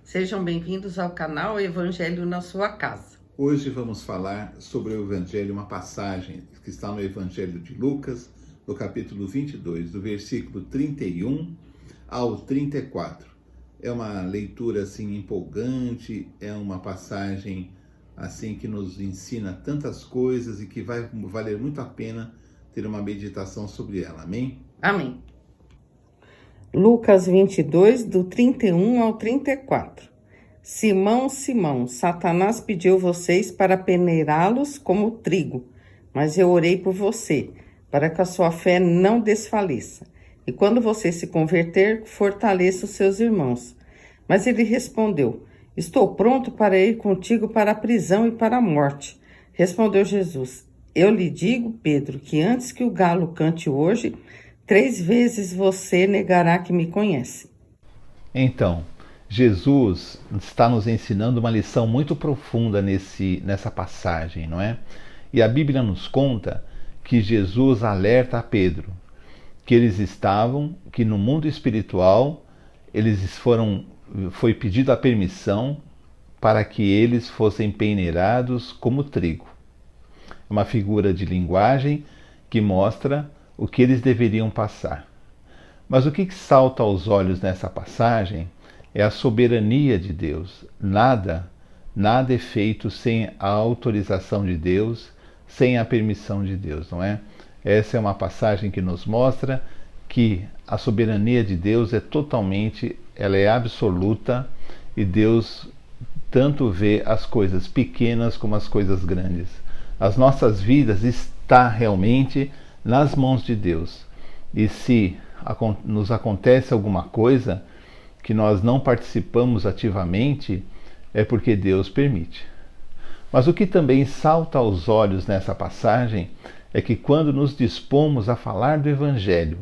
Sejam bem-vindos ao canal Evangelho na sua casa. Hoje vamos falar sobre o Evangelho, uma passagem que está no Evangelho de Lucas, no capítulo 22, do versículo 31 ao 34. É uma leitura assim empolgante, é uma passagem assim que nos ensina tantas coisas e que vai valer muito a pena ter uma meditação sobre ela. Amém? Amém. Lucas 22, do 31 ao 34. Simão, Simão, Satanás pediu vocês para peneirá-los como trigo, mas eu orei por você, para que a sua fé não desfaleça. E quando você se converter, fortaleça os seus irmãos. Mas ele respondeu: estou pronto para ir contigo para a prisão e para a morte. Respondeu Jesus: eu lhe digo, Pedro, que antes que o galo cante hoje, 3 vezes você negará que me conhece. Então, Jesus está nos ensinando uma lição muito profunda nessa passagem, não é? E a Bíblia nos conta que Jesus alerta a Pedro que no mundo espiritual, foi pedido a permissão para que eles fossem peneirados como trigo. Uma figura de linguagem que mostra o que eles deveriam passar. Mas o que salta aos olhos nessa passagem é a soberania de Deus. Nada é feito sem a autorização de Deus, sem a permissão de Deus, não é? Essa é uma passagem que nos mostra que a soberania de Deus ela é absoluta, e Deus tanto vê as coisas pequenas como as coisas grandes. As nossas vidas estão realmente nas mãos de Deus. E se nos acontece alguma coisa que nós não participamos ativamente, é porque Deus permite. Mas o que também salta aos olhos nessa passagem é que quando nos dispomos a falar do Evangelho,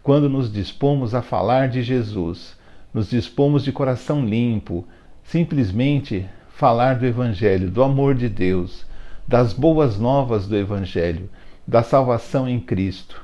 quando nos dispomos a falar de Jesus, nos dispomos de coração limpo, simplesmente falar do Evangelho, do amor de Deus, das boas novas do Evangelho, da salvação em Cristo,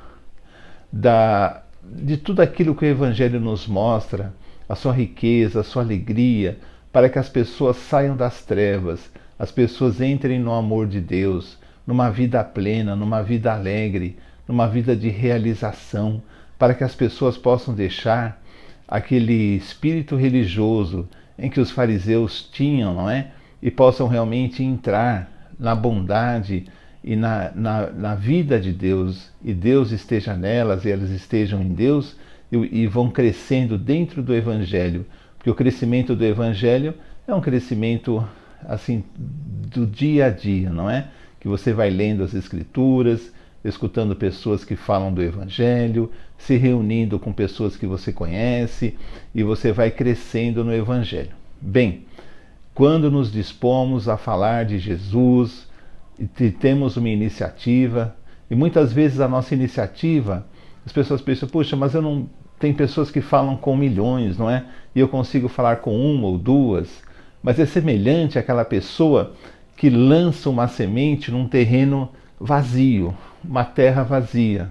de tudo aquilo que o Evangelho nos mostra, a sua riqueza, a sua alegria, para que as pessoas saiam das trevas, as pessoas entrem no amor de Deus, numa vida plena, numa vida alegre, numa vida de realização, para que as pessoas possam deixar aquele espírito religioso em que os fariseus tinham, não é? E possam realmente entrar na bondade e na vida de Deus, e Deus esteja nelas e elas estejam em Deus, e vão crescendo dentro do Evangelho, porque o crescimento do Evangelho é um crescimento assim do dia a dia, não é? Que você vai lendo as Escrituras, escutando pessoas que falam do Evangelho, se reunindo com pessoas que você conhece, e você vai crescendo no Evangelho. Bem, quando nos dispomos a falar de Jesus, e temos uma iniciativa, e muitas vezes a nossa iniciativa, as pessoas pensam, puxa, mas eu não... Tem pessoas que falam com milhões, não é? E eu consigo falar com uma ou duas, mas é semelhante àquela pessoa que lança uma semente num terreno vazio, uma terra vazia.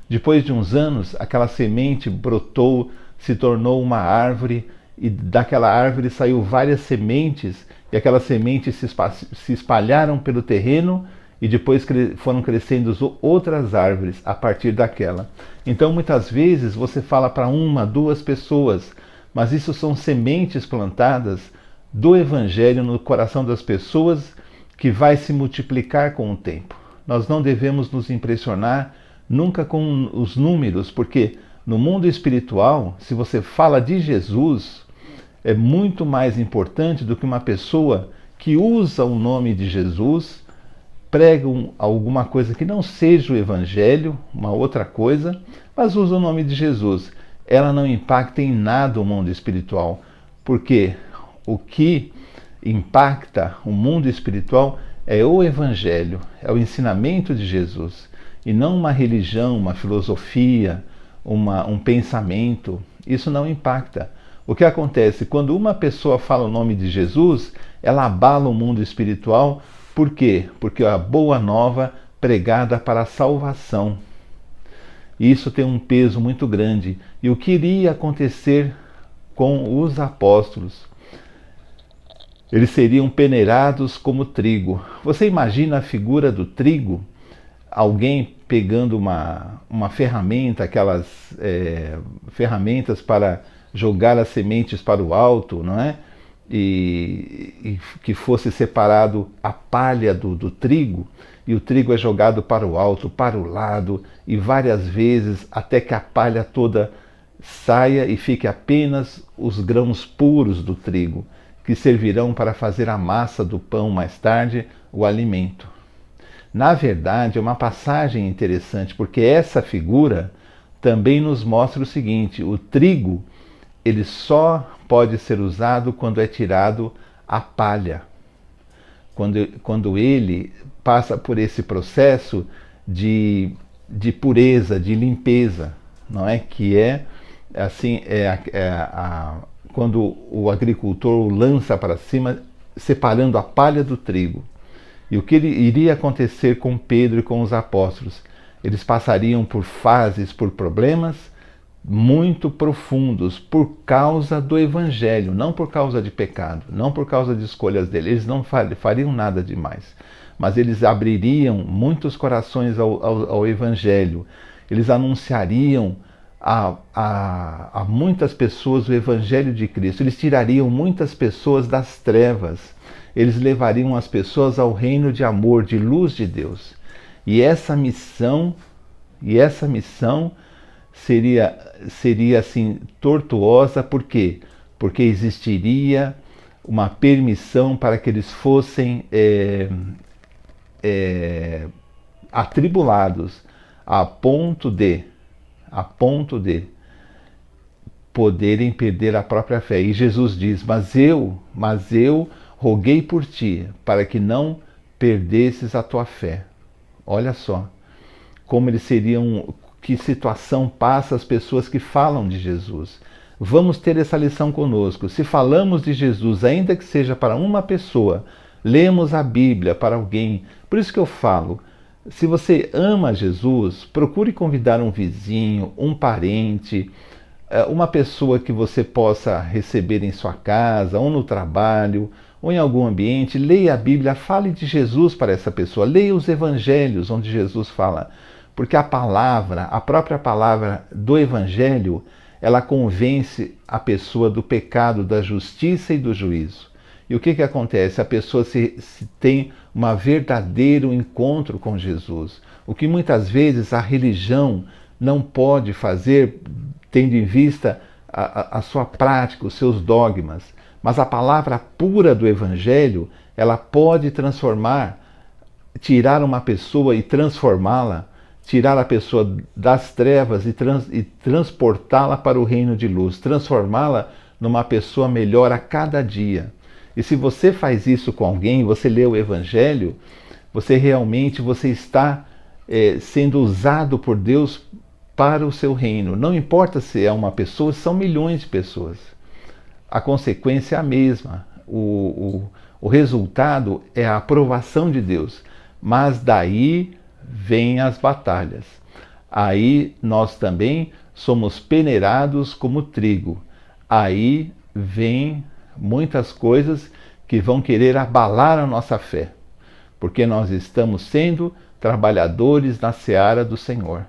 Depois de uns anos, aquela semente brotou, se tornou uma árvore, e daquela árvore saiu várias sementes, e aquelas sementes se espalharam pelo terreno, e depois foram crescendo outras árvores a partir daquela. Então muitas vezes você fala para uma, duas pessoas, mas isso são sementes plantadas do Evangelho no coração das pessoas, que vai se multiplicar com o tempo. Nós não devemos nos impressionar nunca com os números, porque no mundo espiritual, se você fala de Jesus, é muito mais importante do que uma pessoa que usa o nome de Jesus, prega alguma coisa que não seja o Evangelho, uma outra coisa, mas usa o nome de Jesus. Ela não impacta em nada o mundo espiritual, porque o que impacta o mundo espiritual é o Evangelho, é o ensinamento de Jesus, e não uma religião, uma filosofia, um pensamento. Isso não impacta. O que acontece? Quando uma pessoa fala o nome de Jesus, ela abala o mundo espiritual. Por quê? Porque a boa nova pregada para a salvação. Isso tem um peso muito grande. E o que iria acontecer com os apóstolos? Eles seriam peneirados como trigo. Você imagina a figura do trigo? Alguém pegando uma ferramenta, aquelas ferramentas para jogar as sementes para o alto, não é? E que fosse separado a palha do trigo, e o trigo é jogado para o alto, para o lado, e várias vezes até que a palha toda saia e fique apenas os grãos puros do trigo, que servirão para fazer a massa do pão mais tarde, o alimento. Na verdade, é uma passagem interessante, porque essa figura também nos mostra o seguinte: o trigo, ele só pode ser usado quando é tirado a palha. Quando ele passa por esse processo de pureza, de limpeza, não é? Que é assim, quando o agricultor o lança para cima, separando a palha do trigo. E o que iria acontecer com Pedro e com os apóstolos? Eles passariam por fases, por problemas muito profundos por causa do Evangelho, não por causa de pecado, não por causa de escolhas dele. Eles não fariam nada demais, mas eles abririam muitos corações ao Evangelho. Eles anunciariam a muitas pessoas o Evangelho de Cristo. Eles tirariam muitas pessoas das trevas. Eles levariam as pessoas ao reino de amor, de luz de Deus. E essa missão seria assim tortuosa. Por quê? Porque existiria uma permissão para que eles fossem atribulados a ponto de poderem perder a própria fé. E Jesus diz: mas eu roguei por ti, para que não perdesses a tua fé. Olha só como eles seriam, que situação passa as pessoas que falam de Jesus. Vamos ter essa lição conosco. Se falamos de Jesus, ainda que seja para uma pessoa, lemos a Bíblia para alguém. Por isso que eu falo, se você ama Jesus, procure convidar um vizinho, um parente, uma pessoa que você possa receber em sua casa, ou no trabalho, ou em algum ambiente. Leia a Bíblia, fale de Jesus para essa pessoa, leia os evangelhos onde Jesus fala, porque a própria palavra do evangelho, ela convence a pessoa do pecado, da justiça e do juízo. E o que acontece? A pessoa se tem um verdadeiro encontro com Jesus, o que muitas vezes a religião não pode fazer, tendo em vista a sua prática, os seus dogmas. Mas a palavra pura do Evangelho, ela pode tirar uma pessoa e transformá-la, tirar a pessoa das trevas e transportá-la para o reino de luz, transformá-la numa pessoa melhor a cada dia. E se você faz isso com alguém, você lê o Evangelho, você está sendo usado por Deus para o seu reino. Não importa se é uma pessoa, são milhões de pessoas. A consequência é a mesma. O resultado é a aprovação de Deus. Mas daí vêm as batalhas. Aí nós também somos peneirados como trigo. Aí vem muitas coisas que vão querer abalar a nossa fé, porque nós estamos sendo trabalhadores na seara do Senhor.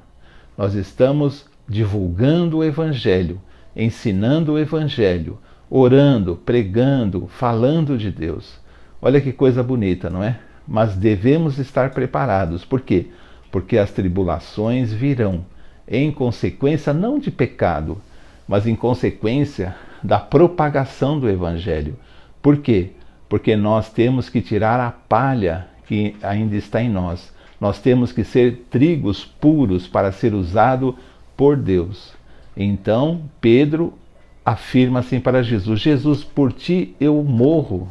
Nós estamos divulgando o Evangelho, ensinando o Evangelho, orando, pregando, falando de Deus. Olha que coisa bonita, não é? Mas devemos estar preparados. Por quê? Porque as tribulações virão em consequência não de pecado, mas em consequência da propagação do Evangelho. Por quê? Porque nós temos que tirar a palha que ainda está em nós. Nós temos que ser trigos puros para ser usado por Deus. Então, Pedro afirma assim para Jesus: Jesus, por ti eu morro,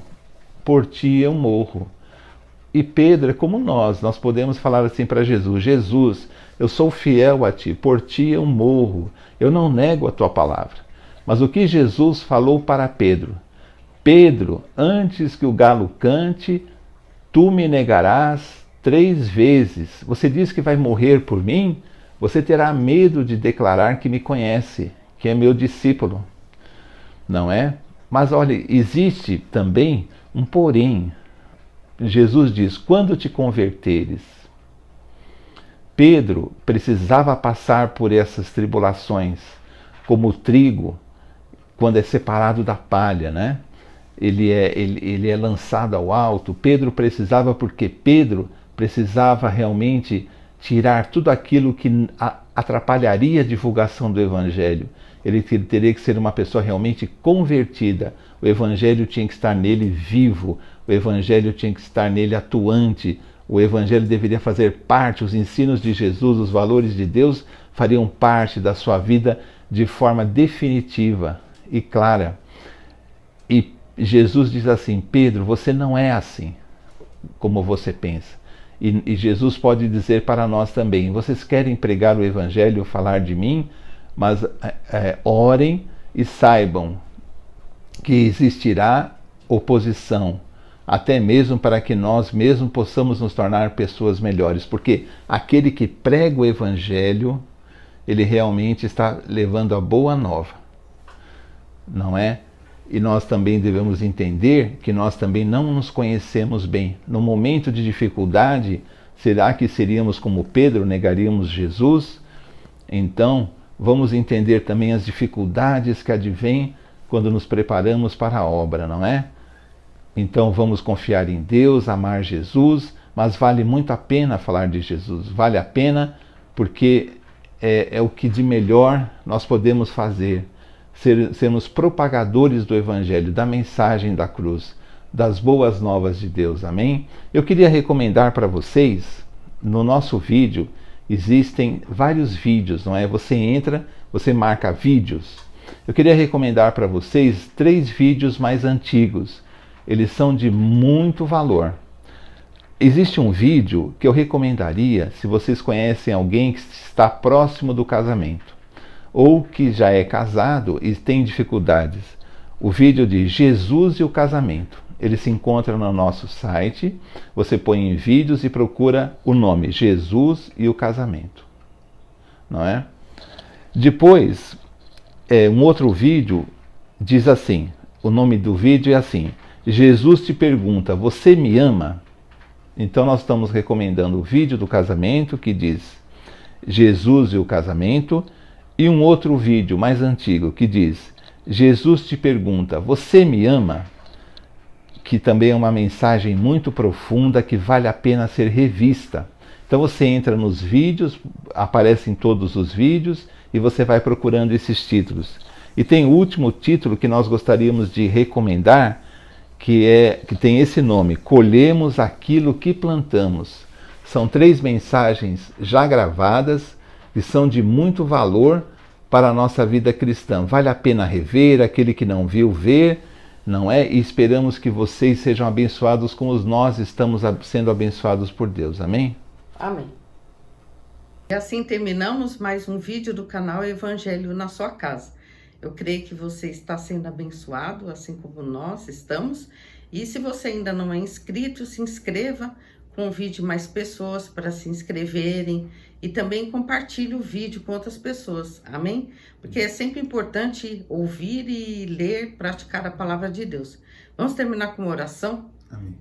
por ti eu morro. E Pedro é como nós podemos falar assim para Jesus: Jesus, eu sou fiel a ti, por ti eu morro, eu não nego a tua palavra. Mas o que Jesus falou para Pedro? Pedro, antes que o galo cante, tu me negarás 3 vezes. Você diz que vai morrer por mim? Você terá medo de declarar que me conhece, que é meu discípulo. Não é? Mas olha, existe também um porém. Jesus diz: quando te converteres. Pedro precisava passar por essas tribulações, como o trigo, quando é separado da palha, né? Ele é lançado ao alto. Pedro precisava, porque Pedro precisava realmente tirar tudo aquilo que atrapalharia a divulgação do Evangelho. Ele teria que ser uma pessoa realmente convertida. O Evangelho tinha que estar nele vivo, o Evangelho tinha que estar nele atuante, o Evangelho deveria fazer parte, os ensinos de Jesus, os valores de Deus fariam parte da sua vida de forma definitiva e clara. E Jesus diz assim: Pedro, você não é assim como você pensa. E Jesus pode dizer para nós também: vocês querem pregar o Evangelho, falar de mim, mas orem e saibam que existirá oposição, até mesmo para que nós mesmos possamos nos tornar pessoas melhores, porque aquele que prega o Evangelho, ele realmente está levando a boa nova, não é? E nós também devemos entender que nós também não nos conhecemos bem. No momento de dificuldade, será que seríamos como Pedro, negaríamos Jesus? Então, vamos entender também as dificuldades que advêm quando nos preparamos para a obra, não é? Então, vamos confiar em Deus, amar Jesus, mas vale muito a pena falar de Jesus. Vale a pena porque é o que de melhor nós podemos fazer. Sermos propagadores do Evangelho, da mensagem da cruz, das boas novas de Deus, amém? Eu queria recomendar para vocês, no nosso vídeo, existem vários vídeos, não é? Você entra, você marca vídeos. Eu queria recomendar para vocês 3 vídeos mais antigos. Eles são de muito valor. Existe um vídeo que eu recomendaria se vocês conhecem alguém que está próximo do casamento, ou que já é casado e tem dificuldades. O vídeo de Jesus e o casamento. Ele se encontra no nosso site. Você põe em vídeos e procura o nome Jesus e o casamento. Não é? Depois, um outro vídeo diz assim, o nome do vídeo é assim: Jesus te pergunta, você me ama? Então nós estamos recomendando o vídeo do casamento que diz Jesus e o casamento, e um outro vídeo mais antigo que diz Jesus te pergunta, você me ama? Que também é uma mensagem muito profunda que vale a pena ser revista. Então você entra nos vídeos, aparecem todos os vídeos e você vai procurando esses títulos. E tem o último título que nós gostaríamos de recomendar, que tem esse nome: Colhemos aquilo que plantamos. São 3 mensagens já gravadas que são de muito valor para a nossa vida cristã. Vale a pena rever, aquele que não viu, ver, não é? E esperamos que vocês sejam abençoados como nós estamos sendo abençoados por Deus. Amém? Amém. E assim terminamos mais um vídeo do canal Evangelho na sua casa. Eu creio que você está sendo abençoado, assim como nós estamos. E se você ainda não é inscrito, se inscreva, convide mais pessoas para se inscreverem e também compartilhe o vídeo com outras pessoas, amém? Porque é sempre importante ouvir e ler, praticar a palavra de Deus. Vamos terminar com uma oração? Amém.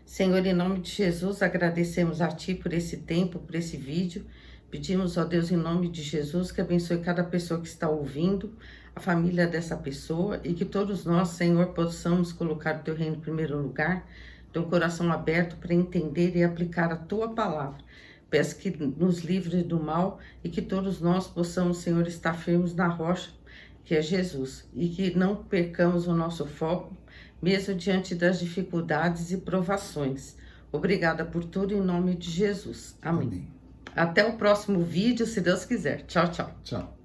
Senhor, em nome de Jesus, agradecemos a Ti por esse tempo, por esse vídeo. Pedimos, ó Deus, em nome de Jesus, que abençoe cada pessoa que está ouvindo, a família dessa pessoa, e que todos nós, Senhor, possamos colocar o Teu reino em primeiro lugar, ter um coração aberto para entender e aplicar a Tua palavra. Peço que nos livre do mal e que todos nós possamos, Senhor, estar firmes na rocha, que é Jesus, e que não percamos o nosso foco, mesmo diante das dificuldades e provações. Obrigada por tudo, em nome de Jesus. Amém. Até o próximo vídeo, se Deus quiser. Tchau, tchau. Tchau.